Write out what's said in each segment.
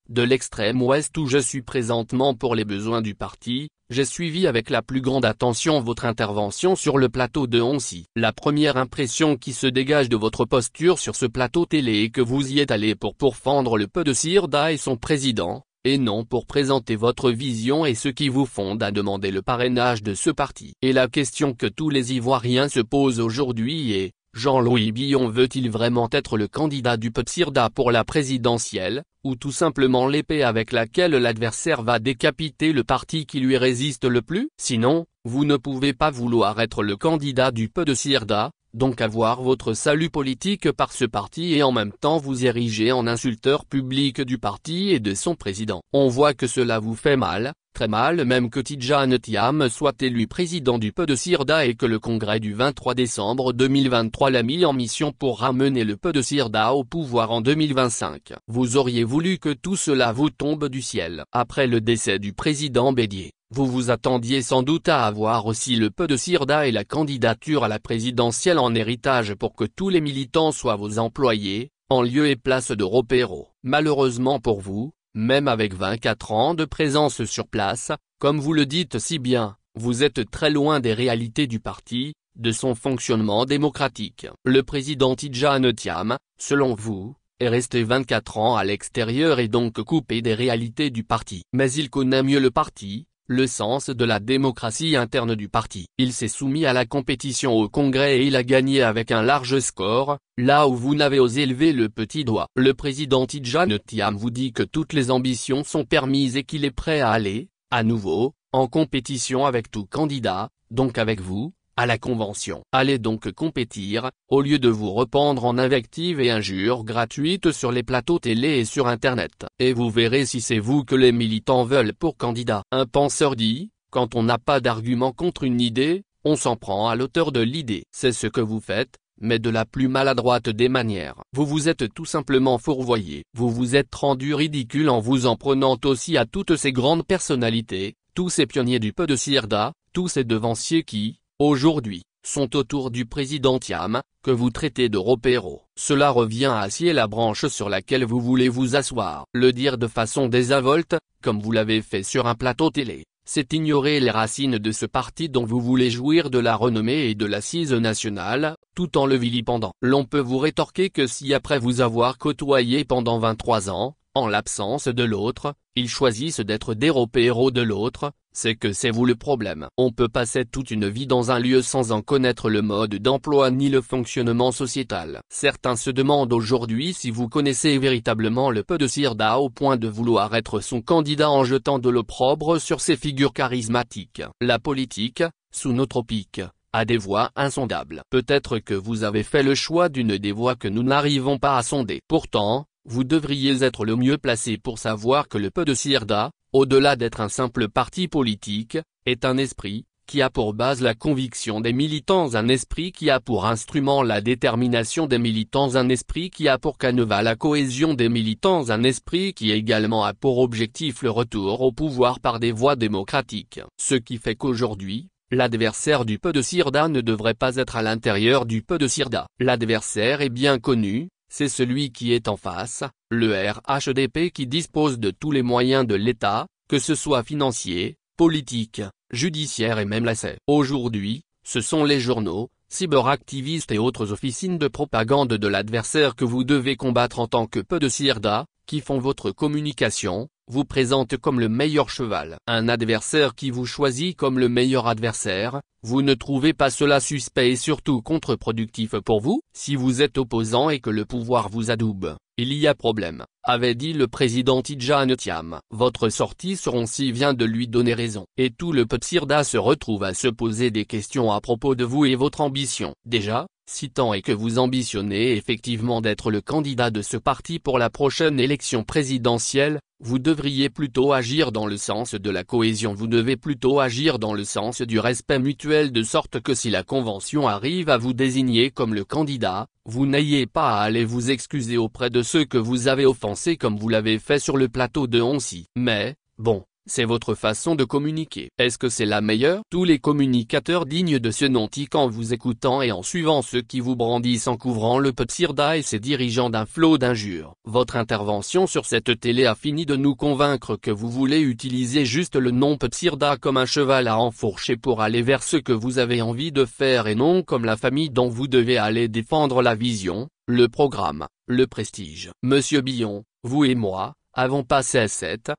de l'extrême ouest où je suis présentement pour les besoins du parti, j'ai suivi avec la plus grande attention votre intervention sur le plateau de Oncy. La première impression qui se dégage de votre posture sur ce plateau télé est que vous y êtes allé pour pourfendre le PDCIRDA et son président, et non pour présenter votre vision et ce qui vous fonde à demander le parrainage de ce parti. Et la question que tous les Ivoiriens se posent aujourd'hui est: Jean-Louis Billon veut-il vraiment être le candidat du PDCIRDA pour la présidentielle, ou tout simplement l'épée avec laquelle l'adversaire va décapiter le parti qui lui résiste le plus? Sinon, vous ne pouvez pas vouloir être le candidat du PDCIRDA, donc avoir votre salut politique par ce parti et en même temps vous ériger en insulteur public du parti et de son président. On voit que cela vous fait mal, très mal même que Tidjane Thiam soit élu président du PDCIRDA et que le congrès du 23 décembre 2023 l'a mis en mission pour ramener le PDCIRDA au pouvoir en 2025. Vous auriez voulu que tout cela vous tombe du ciel. Après le décès du président Bédié, vous vous attendiez sans doute à avoir aussi le PDCIRDA et la candidature à la présidentielle en héritage pour que tous les militants soient vos employés, en lieu et place de repéros. Malheureusement pour vous, même avec 24 ans de présence sur place, comme vous le dites si bien, vous êtes très loin des réalités du parti, de son fonctionnement démocratique. Le président Tidjane Thiam, selon vous, est resté 24 ans à l'extérieur et donc coupé des réalités du parti. Mais il connaît mieux le parti, le sens de la démocratie interne du parti. Il s'est soumis à la compétition au Congrès et il a gagné avec un large score, là où vous n'avez osé lever le petit doigt. Le président Tidjane Thiam vous dit que toutes les ambitions sont permises et qu'il est prêt à aller, à nouveau, en compétition avec tout candidat, donc avec vous, à la convention. Allez donc compétir, au lieu de vous rependre en invectives et injures gratuites sur les plateaux télé et sur internet. Et vous verrez si c'est vous que les militants veulent pour candidat. Un penseur dit, quand on n'a pas d'argument contre une idée, on s'en prend à l'auteur de l'idée. C'est ce que vous faites, mais de la plus maladroite des manières. Vous vous êtes tout simplement fourvoyé. Vous vous êtes rendu ridicule en vous en prenant aussi à toutes ces grandes personnalités, tous ces pionniers du PDCIRDA, tous ces devanciers qui, aujourd'hui, sont autour du président Thiam, que vous traitez de repéros. Cela revient à scier la branche sur laquelle vous voulez vous asseoir. Le dire de façon désinvolte, comme vous l'avez fait sur un plateau télé, c'est ignorer les racines de ce parti dont vous voulez jouir de la renommée et de l'assise nationale, tout en le vilipendant. L'on peut vous rétorquer que si après vous avoir côtoyé pendant 23 ans, en l'absence de l'autre, ils choisissent d'être des repéros de l'autre, c'est que c'est vous le problème. On peut passer toute une vie dans un lieu sans en connaître le mode d'emploi ni le fonctionnement sociétal. Certains se demandent aujourd'hui si vous connaissez véritablement le PDCIRDA au point de vouloir être son candidat en jetant de l'opprobre sur ses figures charismatiques. La politique, sous notre optique, a des voies insondables. Peut-être que vous avez fait le choix d'une des voies que nous n'arrivons pas à sonder. Pourtant, vous devriez être le mieux placé pour savoir que le PDCIRDA, au-delà d'être un simple parti politique, est un esprit, qui a pour base la conviction des militants, un esprit qui a pour instrument la détermination des militants, un esprit qui a pour canevas la cohésion des militants, un esprit qui également a pour objectif le retour au pouvoir par des voies démocratiques. Ce qui fait qu'aujourd'hui, l'adversaire du PDCIRDA ne devrait pas être à l'intérieur du PDCIRDA. L'adversaire est bien connu. C'est celui qui est en face, le RHDP qui dispose de tous les moyens de l'État, que ce soit financier, politique, judiciaire et même l'ACE. Aujourd'hui, ce sont les journaux, cyberactivistes et autres officines de propagande de l'adversaire que vous devez combattre en tant que PDCIRDA, qui font votre communication, vous présentent comme le meilleur cheval. Un adversaire qui vous choisit comme le meilleur adversaire, vous ne trouvez pas cela suspect et surtout contre-productif pour vous? Si vous êtes opposant et que le pouvoir vous adoube, il y a problème, avait dit le président Tidjane Thiam. Votre sortie sur Oncy vient de lui donner raison. Et tout le PDCIRDA se retrouve à se poser des questions à propos de vous et votre ambition. Déjà, si tant est que vous ambitionnez effectivement d'être le candidat de ce parti pour la prochaine élection présidentielle, vous devriez plutôt agir dans le sens de la cohésion, vous devez plutôt agir dans le sens du respect mutuel de sorte que si la convention arrive à vous désigner comme le candidat, vous n'ayez pas à aller vous excuser auprès de ceux que vous avez offensés comme vous l'avez fait sur le plateau de Oncy. Mais, bon, c'est votre façon de communiquer. Est-ce que c'est la meilleure? Tous les communicateurs dignes de ce nom tiquent en vous écoutant et en suivant ceux qui vous brandissent en couvrant le Petsirda et ses dirigeants d'un flot d'injures. Votre intervention sur cette télé a fini de nous convaincre que vous voulez utiliser juste le nom Petsirda comme un cheval à enfourcher pour aller vers ce que vous avez envie de faire et non comme la famille dont vous devez aller défendre la vision, le programme, le prestige. Monsieur Billon, vous et moi avons passé 7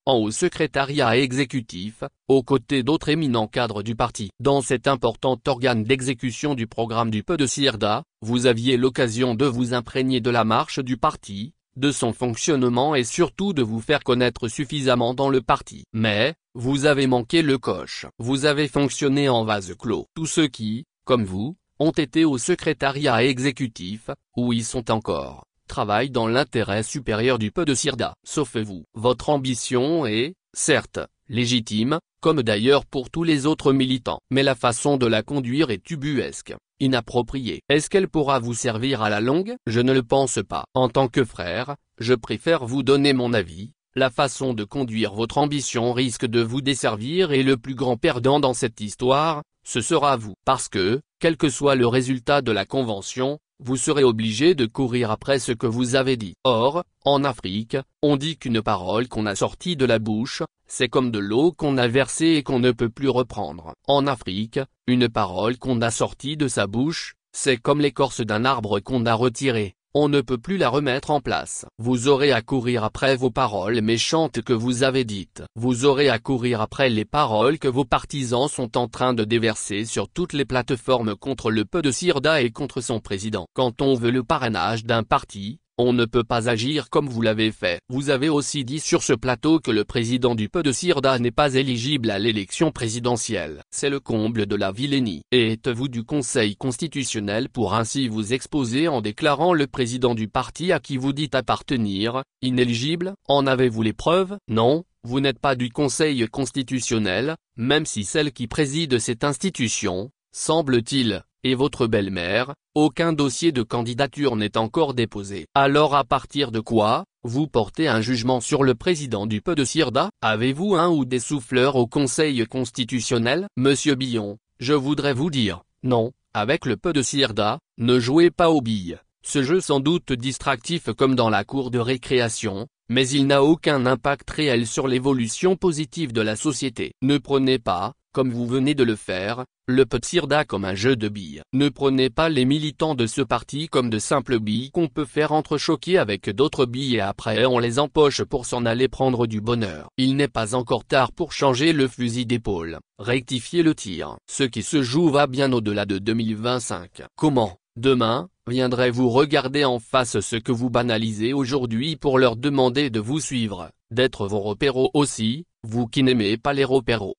ans au secrétariat exécutif, aux côtés d'autres éminents cadres du parti. Dans cet important organe d'exécution du programme du Petsirda, vous aviez l'occasion de vous imprégner de la marche du parti, de son fonctionnement et surtout de vous faire connaître suffisamment dans le parti. Mais, vous avez manqué le coche. Vous avez fonctionné en vase clos. Tous ceux qui, comme vous, ont été au secrétariat exécutif, où ils sont encore, travaillent dans l'intérêt supérieur du Petsirda. Sauf vous. Votre ambition est, certes, légitime, comme d'ailleurs pour tous les autres militants. Mais la façon de la conduire est ubuesque, inappropriée. Est-ce qu'elle pourra vous servir à la longue? Je ne le pense pas. En tant que frère, je préfère vous donner mon avis. La façon de conduire votre ambition risque de vous desservir et le plus grand perdant dans cette histoire, ce sera vous. Parce que, quel que soit le résultat de la convention, vous serez obligé de courir après ce que vous avez dit. Or, en Afrique, on dit qu'une parole qu'on a sortie de la bouche, c'est comme de l'eau qu'on a versée et qu'on ne peut plus reprendre. En Afrique, une parole qu'on a sortie de sa bouche, c'est comme l'écorce d'un arbre qu'on a retirée. On ne peut plus la remettre en place. Vous aurez à courir après vos paroles méchantes que vous avez dites. Vous aurez à courir après les paroles que vos partisans sont en train de déverser sur toutes les plateformes contre le Petsirda et contre son président. Quand on veut le parrainage d'un parti, on ne peut pas agir comme vous l'avez fait. Vous avez aussi dit sur ce plateau que le président du Petsirda n'est pas éligible à l'élection présidentielle. C'est le comble de la vilainie. Et êtes-vous du Conseil constitutionnel pour ainsi vous exposer en déclarant le président du parti à qui vous dites appartenir, inéligible? En avez-vous les preuves? Non, vous n'êtes pas du Conseil constitutionnel, même si celle qui préside cette institution, semble-t-il, et votre belle-mère, aucun dossier de candidature n'est encore déposé. Alors à partir de quoi, vous portez un jugement sur le président du Petsirda? Avez-vous un ou des souffleurs au Conseil constitutionnel? Monsieur Billon, je voudrais vous dire, non, avec le Petsirda, ne jouez pas aux billes. Ce jeu sans doute distractif comme dans la cour de récréation, mais il n'a aucun impact réel sur l'évolution positive de la société. Ne prenez pas, comme vous venez de le faire, le Petsirda comme un jeu de billes. Ne prenez pas les militants de ce parti comme de simples billes qu'on peut faire entrechoquer avec d'autres billes et après on les empoche pour s'en aller prendre du bonheur. Il n'est pas encore tard pour changer le fusil d'épaule, rectifier le tir. Ce qui se joue va bien au-delà de 2025. Comment, demain, viendrez-vous regarder en face ce que vous banalisez aujourd'hui pour leur demander de vous suivre, d'être vos repéros aussi, vous qui n'aimez pas les repéros?